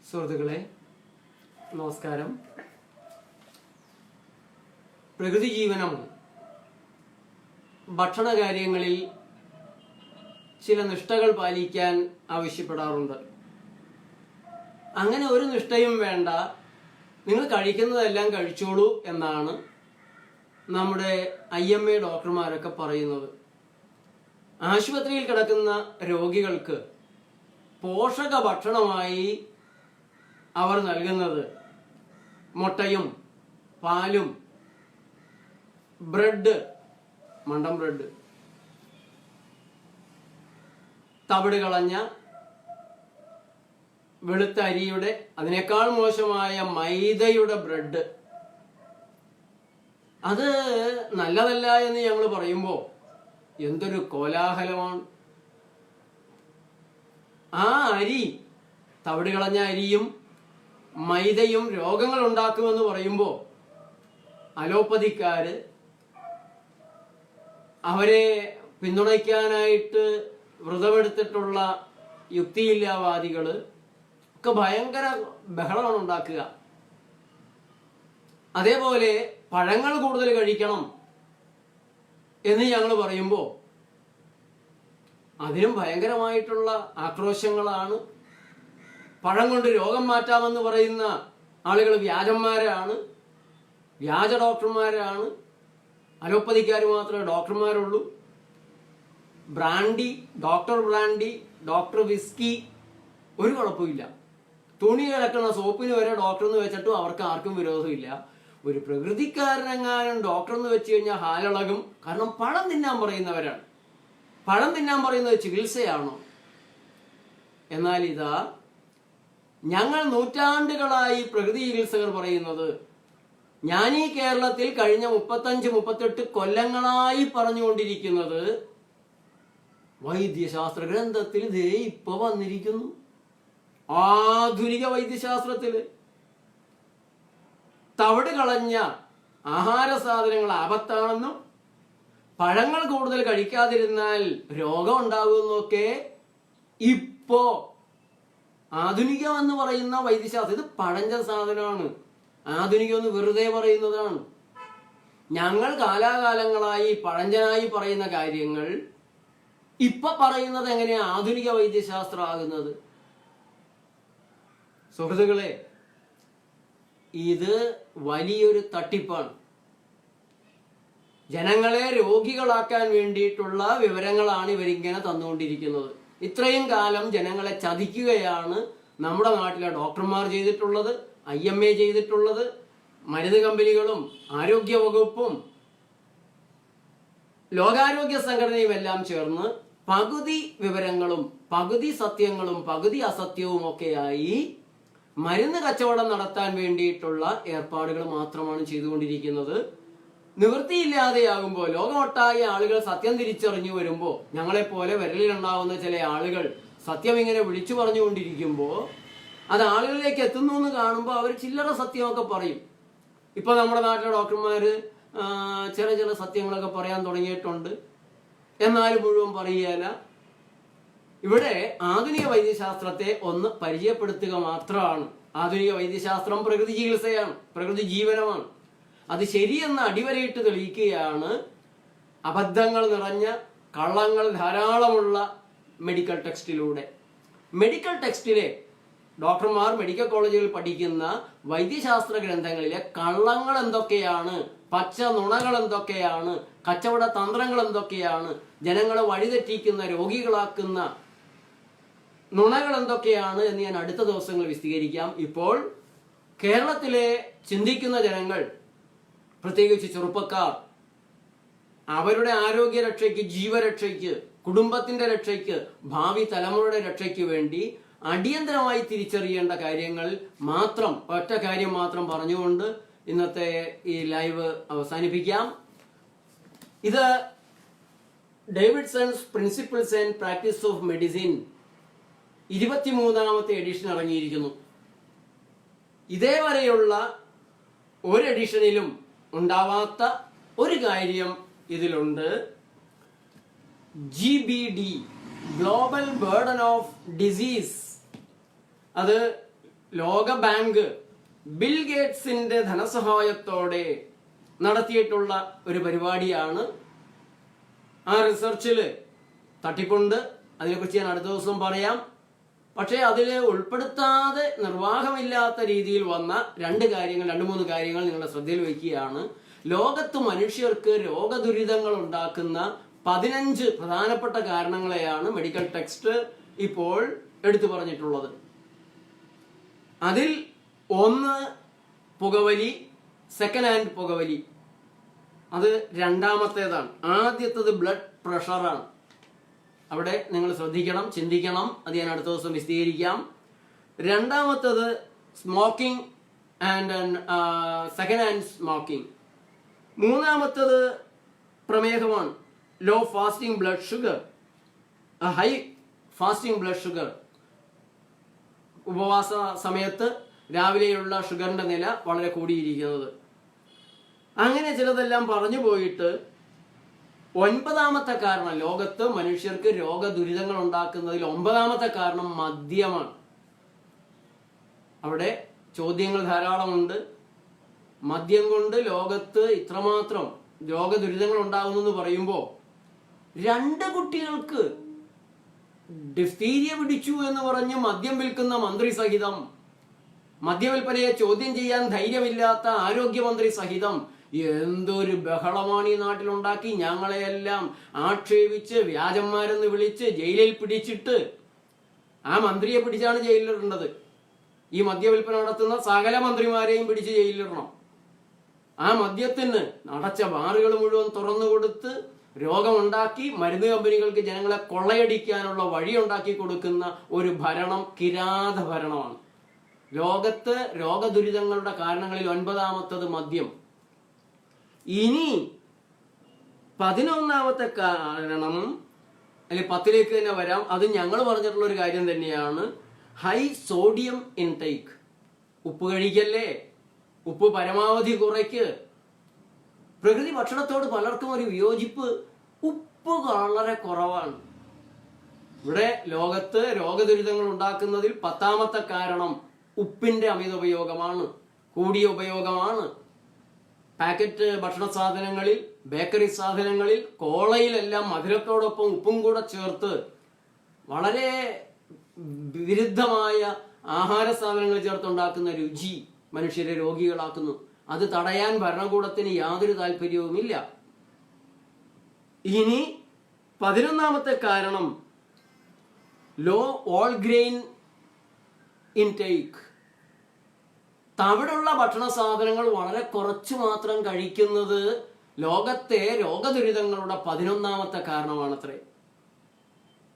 സുഹൃത്തുക്കളെ നമസ്കാരം. പ്രകൃതി ജീവനം ഭക്ഷണ കാര്യങ്ങളിൽ ചില നിഷ്ഠകൾ പാലിക്കാൻ ആവശ്യപ്പെടാറുണ്ട്. അങ്ങനെ ഒരു നിഷ്ഠയും വേണ്ട, നിങ്ങൾ കഴിക്കുന്നതെല്ലാം കഴിച്ചോളൂ എന്നാണ് നമ്മുടെ IMA ഡോക്ടർമാരൊക്കെ പറയുന്നത്. ആശുപത്രിയിൽ കിടക്കുന്ന രോഗികൾക്ക് പോഷക ഭക്ഷണമായി അവർ നൽകുന്നത് മുട്ടയും പാലും ബ്രെഡ്, മണ്ടൻ ബ്രെഡ്, തവിട് കളഞ്ഞ വെളുത്ത അരിയുടെ അതിനേക്കാൾ മോശമായ മൈദയുടെ ബ്രെഡ്. അത് നല്ലതല്ല എന്ന് ഞങ്ങൾ പറയുമ്പോൾ എന്തൊരു കോലാഹലമാണ്. ആ അരി, തവിട് കളഞ്ഞ അരിയും മൈദയും രോഗങ്ങൾ ഉണ്ടാക്കുമെന്ന് പറയുമ്പോൾ അലോപ്പതിക്കാര്, അവരെ പിന്തുണയ്ക്കാനായിട്ട് വ്രതമെടുത്തിട്ടുള്ള യുക്തിയില്ലാവാദികള് ഒക്കെ ഭയങ്കര ബഹളമാണ് ഉണ്ടാക്കുക. അതേപോലെ പഴങ്ങൾ കൂടുതൽ കഴിക്കണം എന്ന് ഞങ്ങൾ പറയുമ്പോൾ അതിനും ഭയങ്കരമായിട്ടുള്ള ആക്രോശങ്ങളാണ്. പഴം കൊണ്ട് രോഗം മാറ്റാമെന്ന് പറയുന്ന ആളുകൾ വ്യാജന്മാരാണ്, വ്യാജ ഡോക്ടർമാരാണ്. അലോപ്പതിക്കാർ മാത്രമേ ഡോക്ടർമാരുള്ളൂ. ബ്രാൻഡി, ഡോക്ടർ വിസ്കി ഒരു കുഴപ്പമില്ല. തുണി കിടക്കുന്ന സോപ്പിന് വരെ ഡോക്ടർ എന്ന് വെച്ചിട്ടും അവർക്ക് ആർക്കും വിരോധമില്ല. ഒരു പ്രകൃതിക്കാരനെങ്ങാനും ഡോക്ടർ എന്ന് വെച്ച് കഴിഞ്ഞാൽ ഹാലിളകും. കാരണം പഴം തിന്നാൻ പറയുന്നവരാണ്. പഴം തിന്നാൻ പറയുന്നത് ചികിത്സയാണോ? എന്നാൽ ഇതാ ഞങ്ങൾ നൂറ്റാണ്ടുകളായി പ്രകൃതി ചികിത്സകർ പറയുന്നത്, ഞാൻ ഈ കേരളത്തിൽ കഴിഞ്ഞ 35-38 കൊല്ലങ്ങളായി പറഞ്ഞുകൊണ്ടിരിക്കുന്നത് വൈദ്യശാസ്ത്ര ഗ്രന്ഥത്തിൽ ദേ ഇപ്പൊ വന്നിരിക്കുന്നു. ആധുനിക വൈദ്യശാസ്ത്രത്തില് തവിട് കളഞ്ഞ ആഹാര സാധനങ്ങൾ ആപത്താണെന്നും പഴങ്ങൾ കൂടുതൽ കഴിക്കാതിരുന്നാൽ രോഗം ഉണ്ടാകുമെന്നൊക്കെ ഇപ്പോ ആധുനികം എന്ന് പറയുന്ന വൈദ്യശാസ്ത്രം, ഇത് പഴഞ്ച സാധനമാണ്. ആധുനികം എന്ന് വെറുതെ പറയുന്നതാണ്. ഞങ്ങൾ കാലാകാലങ്ങളായി പഴഞ്ചനായി പറയുന്ന കാര്യങ്ങൾ ഇപ്പൊ പറയുന്നത് എങ്ങനെയാ ആധുനിക വൈദ്യശാസ്ത്രം ആകുന്നത്? സുഹൃത്തുക്കളെ, ഇത് വലിയൊരു തട്ടിപ്പാണ്. ജനങ്ങളെ രോഗികളാക്കാൻ വേണ്ടിയിട്ടുള്ള വിവരങ്ങളാണ് ഇവരിങ്ങനെ തന്നുകൊണ്ടിരിക്കുന്നത്. ഇത്രയും കാലം ജനങ്ങളെ ചതിക്കുകയാണ് നമ്മുടെ നാട്ടിലെ ഡോക്ടർമാർ ചെയ്തിട്ടുള്ളത്, IMA ചെയ്തിട്ടുള്ളത്, മരുന്ന് കമ്പനികളും ആരോഗ്യ വകുപ്പും ലോകാരോഗ്യ സംഘടനയും എല്ലാം ചേർന്ന് പകുതി വിവരങ്ങളും പകുതി സത്യങ്ങളും പകുതി അസത്യവും ഒക്കെയായി മരുന്ന് കച്ചവടം നടത്താൻ വേണ്ടിയിട്ടുള്ള ഏർപ്പാടുകൾ മാത്രമാണ് ചെയ്തുകൊണ്ടിരിക്കുന്നത്. നിവൃത്തിയില്ലാതെയാകുമ്പോൾ, ലോകമൊട്ടായ ആളുകൾ സത്യം തിരിച്ചറിഞ്ഞു വരുമ്പോൾ, ഞങ്ങളെപ്പോലെ വിരലിലുണ്ടാവുന്ന ചില ആളുകൾ സത്യം ഇങ്ങനെ വിളിച്ചു പറഞ്ഞുകൊണ്ടിരിക്കുമ്പോൾ അത് ആളുകളിലേക്ക് എത്തുന്നു എന്ന് കാണുമ്പോൾ അവർ ചില്ലറ സത്യമൊക്കെ പറയും. ഇപ്പൊ നമ്മുടെ നാട്ടിലെ ഡോക്ടർമാര് ചില സത്യങ്ങളൊക്കെ പറയാൻ തുടങ്ങിയിട്ടുണ്ട്. എന്നാലും മുഴുവൻ പറയുകയല്ല. ഇവിടെ ആധുനിക വൈദ്യശാസ്ത്രത്തെ ഒന്ന് പരിചയപ്പെടുത്തുക മാത്രമാണ്. ആധുനിക വൈദ്യശാസ്ത്രം പ്രകൃതി ചികിത്സയാണ്, പ്രകൃതി ജീവനമാണ്. അത് ശരിയെന്ന് അടിവരയിട്ട് തെളിയിക്കുകയാണ് അബദ്ധങ്ങൾ നിറഞ്ഞ, കള്ളങ്ങൾ ധാരാളമുള്ള മെഡിക്കൽ ടെക്സ്റ്റിലൂടെ. മെഡിക്കൽ ടെക്സ്റ്റിലെ ഡോക്ടർമാർ മെഡിക്കൽ കോളേജുകളിൽ പഠിക്കുന്ന വൈദ്യശാസ്ത്ര ഗ്രന്ഥങ്ങളിലെ കള്ളങ്ങൾ എന്തൊക്കെയാണ്, പച്ച നുണകൾ എന്തൊക്കെയാണ്, കച്ചവട തന്ത്രങ്ങൾ എന്തൊക്കെയാണ്, ജനങ്ങളെ വഴിതെറ്റിക്കുന്ന, രോഗികളാക്കുന്ന നുണകൾ എന്തൊക്കെയാണ് എന്ന് ഞാൻ അടുത്ത ദിവസങ്ങളിൽ വിശദീകരിക്കാം. ഇപ്പോൾ കേരളത്തിലെ ചിന്തിക്കുന്ന ജനങ്ങൾ, പ്രത്യേകിച്ച് ചെറുപ്പക്കാർ, അവരുടെ ആരോഗ്യ രക്ഷയ്ക്ക്, ജീവരക്ഷയ്ക്ക്, കുടുംബത്തിന്റെ രക്ഷയ്ക്ക്, ഭാവി തലമുറയുടെ രക്ഷയ്ക്ക് വേണ്ടി അടിയന്തരമായി തിരിച്ചറിയേണ്ട കാര്യങ്ങൾ മാത്രം, ഒറ്റ കാര്യം മാത്രം പറഞ്ഞുകൊണ്ട് ഇന്നത്തെ ഈ ലൈവ് അവസാനിപ്പിക്കാം. ഇത് Davidson's principles and practice of medicine 23ാമത്തെ എഡിഷൻ ഇറങ്ങിയിരിക്കുന്നു. ഇതേവരെയുള്ള ഒരു എഡിഷനിലും ഉണ്ടാവാത്ത ഒരു കാര്യം ഇതിലുണ്ട്. GBD, global burden of disease. അത് ലോക ബാങ്ക് ബിൽ ഗേറ്റ്സിന്റെ ധനസഹായത്തോടെ നടത്തിയിട്ടുള്ള ഒരു പരിപാടിയാണ്. ആ റിസർച്ചിൽ തട്ടിപ്പുണ്ട്, അതിനെക്കുറിച്ച് ഞാൻ അടുത്ത ദിവസം പറയാം. പക്ഷേ അതിൽ ഉൾപ്പെടുത്താതെ നിർവാഹമില്ലാത്ത രീതിയിൽ വന്ന രണ്ട് മൂന്ന് കാര്യങ്ങൾ നിങ്ങളുടെ ശ്രദ്ധയിൽ വയ്ക്കുകയാണ്. ലോകത്ത് മനുഷ്യർക്ക് രോഗദുരിതങ്ങൾ ഉണ്ടാക്കുന്ന 15 പ്രധാനപ്പെട്ട കാരണങ്ങളെയാണ് മെഡിക്കൽ ടെക്സ്റ്റ് ഇപ്പോൾ എടുത്തു പറഞ്ഞിട്ടുള്ളത്. അതിൽ ഒന്ന് പുകവലി, സെക്കൻഡ് ഹാൻഡ് പുകവലി. അത് രണ്ടാമത്തേതാണ്. ആദ്യത്തേത് ബ്ലഡ് പ്രഷറാണ്. അവിടെ നിങ്ങൾ ശ്രദ്ധിക്കണം, ചിന്തിക്കണം. അത് ഞാൻ അടുത്ത ദിവസം വിശദീകരിക്കാം. രണ്ടാമത്തേത് smoking and second hand smoking. മൂന്നാമത്തേത് പ്രമേഹമാണ്, low fasting blood sugar, high fasting blood sugar. ഉപവാസ സമയത്ത് രാവിലെയുള്ള ഷുഗറിന്റെ നില വളരെ കൂടിയിരിക്കുന്നത്. അങ്ങനെ ചിലതെല്ലാം പറഞ്ഞു പോയിട്ട് 9ാമത്തെ കാരണം, ലോകത്ത് മനുഷ്യർക്ക് രോഗദുരിതങ്ങൾ ഉണ്ടാക്കുന്നതിൽ 9ാമത്തെ കാരണം മദ്യമാണ്. അവിടെ ചോദ്യങ്ങൾ ധാരാളമുണ്ട്. മദ്യം കൊണ്ട് ലോകത്ത് ഇത്രമാത്രം രോഗദുരിതങ്ങൾ ഉണ്ടാകുന്നു എന്ന് പറയുമ്പോൾ 2 കുട്ടികൾക്ക് ഡിഫ്തീരിയ പിടിച്ചു എന്ന് പറഞ്ഞ് മദ്യം വിൽക്കുന്ന മന്ത്രി സഹിതം, മദ്യവിൽപ്പനയെ ചോദ്യം ചെയ്യാൻ ധൈര്യമില്ലാത്ത ആരോഗ്യമന്ത്രി സഹിതം എന്തൊരു ബഹളമാണ് ഈ നാട്ടിലുണ്ടാക്കി. ഞങ്ങളെയെല്ലാം ആക്ഷേപിച്ച് വ്യാജന്മാരെന്ന് വിളിച്ച് ജയിലിൽ പിടിച്ചിട്ട്, ആ മന്ത്രിയെ പിടിച്ചാണ് ജയിലിലിടേണ്ടത്. ഈ മദ്യവിൽപ്പന നടത്തുന്ന സകല മന്ത്രിമാരെയും പിടിച്ച് ജയിലിലിടണം. ആ മദ്യത്തിന് അടച്ച ബാറുകൾ മുഴുവൻ തുറന്നു കൊടുത്ത് രോഗമുണ്ടാക്കി മരുന്ന് കമ്പനികൾക്ക് ജനങ്ങളെ കൊള്ളയടിക്കാനുള്ള വഴി ഉണ്ടാക്കി കൊടുക്കുന്ന ഒരു ഭരണം കിരാത ഭരണമാണ്. ലോകത്ത് രോഗദുരിതങ്ങളുടെ കാരണങ്ങളിൽ 9ാമത്തേത് മദ്യം. ഇനി 11ാമത്തെ കാരണം, അല്ലെങ്കിൽ 10ലേക്ക് തന്നെ വരാം. അത് ഞങ്ങൾ പറഞ്ഞിട്ടുള്ള ഒരു കാര്യം തന്നെയാണ്. High sodium intake. ഉപ്പ് കഴിക്കല്ലേ, ഉപ്പ് പരമാവധി കുറയ്ക്ക്. പ്രകൃതി ഭക്ഷണത്തോട് പലർക്കും ഒരു വിയോജിപ്പ്. ഉപ്പ് വളരെ കുറവാണ്. ഇവിടെ ലോകത്ത് രോഗദുരിതങ്ങൾ ഉണ്ടാക്കുന്നതിൽ 10ാമത്തെ കാരണം ഉപ്പിന്റെ അമിത ഉപയോഗമാണ്, കൂടിയ ഉപയോഗമാണ്. പാക്കറ്റ് ഭക്ഷണ സാധനങ്ങളിൽ, ബേക്കറി സാധനങ്ങളിൽ, കോളയിലെല്ലാം മധുരത്തോടൊപ്പം ഉപ്പും കൂടെ ചേർത്ത് വളരെ വിരുദ്ധമായ ആഹാര സാധനങ്ങൾ ചേർത്തുണ്ടാക്കുന്ന രുചി മനുഷ്യരെ രോഗികളാക്കുന്നു. അത് തടയാൻ ഭരണകൂടത്തിന് യാതൊരു താല്പര്യവുമില്ല. ഇനി 11ാമത്തെ കാരണം ലോ ഓൾ ഗ്രെയിൻ ഇൻടേക്ക്. തവിടുള്ള ഭക്ഷണ സാധനങ്ങൾ വളരെ കുറച്ച് മാത്രം കഴിക്കുന്നത് ലോകത്തെ രോഗദുരിതങ്ങളുടെ 11ാമത്തെ കാരണമാണത്രേ.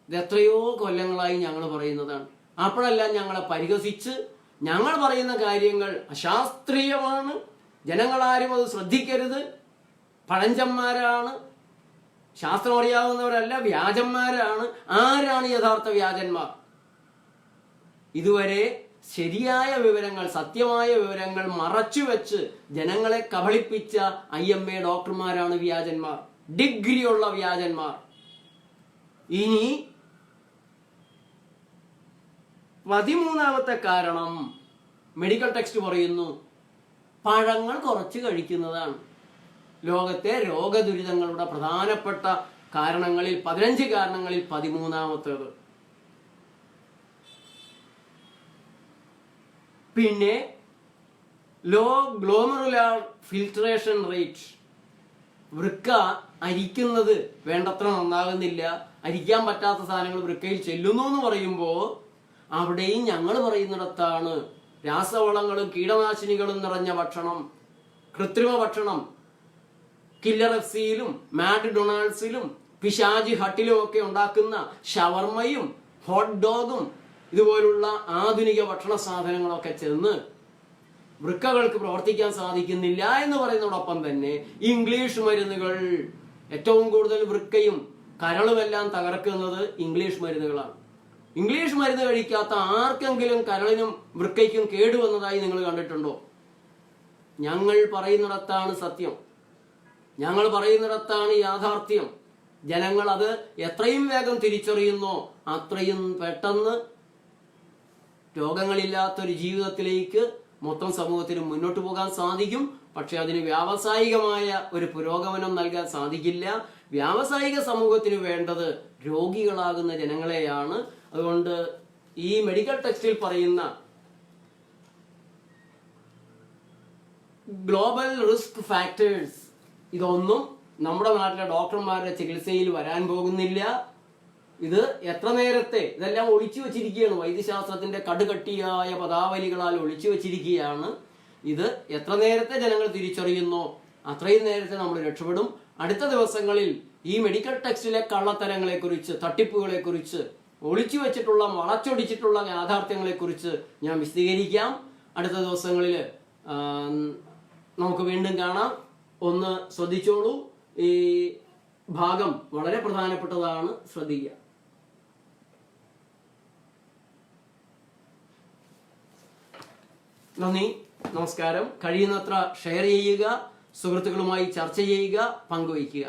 ഇത് എത്രയോ കൊല്ലങ്ങളായി ഞങ്ങൾ പറയുന്നതാണ്. അപ്പോഴെല്ലാം ഞങ്ങളെ പരിഹസിച്ച് ഞങ്ങൾ പറയുന്ന കാര്യങ്ങൾ അശാസ്ത്രീയമാണ്, ജനങ്ങളാരും അത് ശ്രദ്ധിക്കരുത്, പഴഞ്ചന്മാരാണ്, ശാസ്ത്രം അറിയാവുന്നവരല്ല, വ്യാജന്മാരാണ്. ആരാണ് യഥാർത്ഥ വ്യാജന്മാർ? ഇതുവരെ ശരിയായ വിവരങ്ങൾ, സത്യമായ വിവരങ്ങൾ മറച്ചുവെച്ച് ജനങ്ങളെ കബളിപ്പിച്ച IMA ഡോക്ടർമാരാണ് വ്യാജന്മാർ, ഡിഗ്രിയുള്ള വ്യാജന്മാർ. ഇനി 13ാമത്തെ കാരണം മെഡിക്കൽ ടെക്സ്റ്റ് പറയുന്നു പഴങ്ങൾ കുറച്ച് കഴിക്കുന്നതാണ്. ലോകത്തെ രോഗദുരിതങ്ങളുടെ പ്രധാനപ്പെട്ട കാരണങ്ങളിൽ 15 കാരണങ്ങളിൽ 13ാമത്തേത്. പിന്നെ ലോ ഗ്ലോമറുലാർ ഫിൽട്രേഷൻ റേറ്റ്. വൃക്ക അരിക്കുന്നത് വേണ്ടത്ര നന്നാകുന്നില്ല, അരിക്കാൻ പറ്റാത്ത സാധനങ്ങൾ വൃക്കയിൽ ചെല്ലുന്നു എന്ന് പറയുമ്പോൾ അവിടെയും ഞങ്ങൾ പറയുന്നിടത്താണ് രാസവളങ്ങളും കീടനാശിനികളും നിറഞ്ഞ ഭക്ഷണം, കൃത്രിമ ഭക്ഷണം, കില്ലർ FCയിലും മാക്ഡൊണാൾഡ്സിലും പിശാജി ഹട്ടിലും ഒക്കെ ഉണ്ടാക്കുന്ന ഷവർമയും ഹോട്ട് ഡോഗും ഇതുപോലുള്ള ആധുനിക ഭക്ഷണ സാധനങ്ങളൊക്കെ ചെന്ന് വൃക്കകൾക്ക് പ്രവർത്തിക്കാൻ സാധിക്കുന്നില്ല എന്ന് പറയുന്നതോടൊപ്പം തന്നെ ഇംഗ്ലീഷ് മരുന്നുകൾ, ഏറ്റവും കൂടുതൽ വൃക്കയും കരളുമെല്ലാം തകർക്കുന്നത് ഇംഗ്ലീഷ് മരുന്നുകളാണ്. ഇംഗ്ലീഷ് മരുന്ന് കഴിക്കാത്ത ആർക്കെങ്കിലും കരളിനും വൃക്കയ്ക്കും കേടുവന്നതായി നിങ്ങൾ കണ്ടിട്ടുണ്ടോ? ഞങ്ങൾ പറയുന്നിടത്താണ് സത്യം, ഞങ്ങൾ പറയുന്നിടത്താണ് യാഥാർത്ഥ്യം. ജനങ്ങൾ അത് എത്രയും വേഗം തിരിച്ചറിയുന്നോ അത്രയും പെട്ടെന്ന് രോഗങ്ങളില്ലാത്തൊരു ജീവിതത്തിലേക്ക് മൊത്തം സമൂഹത്തിന് മുന്നോട്ട് പോകാൻ സാധിക്കും. പക്ഷെ അതിന് വ്യാവസായികമായ ഒരു പുരോഗമനം നൽകാൻ സാധിക്കില്ല. വ്യാവസായിക സമൂഹത്തിന് വേണ്ടത് രോഗികളാകുന്ന ജനങ്ങളെയാണ്. അതുകൊണ്ട് ഈ മെഡിക്കൽ ടെക്സ്റ്റിൽ പറയുന്ന ഗ്ലോബൽ റിസ്ക് ഫാക്ടേഴ്സ് ഇതൊന്നും നമ്മുടെ നാട്ടിലെ ഡോക്ടർമാരുടെ ചികിത്സയിൽ വരാൻ പോകുന്നില്ല. ഇത് എത്ര നേരത്തെ ഇതെല്ലാം ഒളിച്ചു വെച്ചിരിക്കുകയാണ്, വൈദ്യശാസ്ത്രത്തിന്റെ കടുകട്ടിയായ പദാവലികളാൽ ഒളിച്ചു വെച്ചിരിക്കുകയാണ്. ഇത് എത്ര നേരത്തെ ജനങ്ങൾ തിരിച്ചറിയുന്നോ അത്രയും നേരത്തെ നമ്മൾ രക്ഷപ്പെടും. അടുത്ത ദിവസങ്ങളിൽ ഈ മെഡിക്കൽ ടെക്സ്റ്റിലെ കള്ളത്തരങ്ങളെ കുറിച്ച്, തട്ടിപ്പുകളെ കുറിച്ച്, ഒളിച്ചു വെച്ചിട്ടുള്ള വളച്ചൊടിച്ചിട്ടുള്ള യാഥാർത്ഥ്യങ്ങളെ കുറിച്ച് ഞാൻ വിശദീകരിക്കാം. അടുത്ത ദിവസങ്ങളിൽ നമുക്ക് വീണ്ടും കാണാം. ഒന്ന് ശ്രദ്ധിച്ചോളൂ, ഈ ഭാഗം വളരെ പ്രധാനപ്പെട്ടതാണ്, ശ്രദ്ധിക്കുക. നന്ദി, നമസ്കാരം. കഴിയുന്നത്ര ഷെയർ ചെയ്യുക, സുഹൃത്തുക്കളുമായി ചർച്ച ചെയ്യുക, പങ്കുവയ്ക്കുക.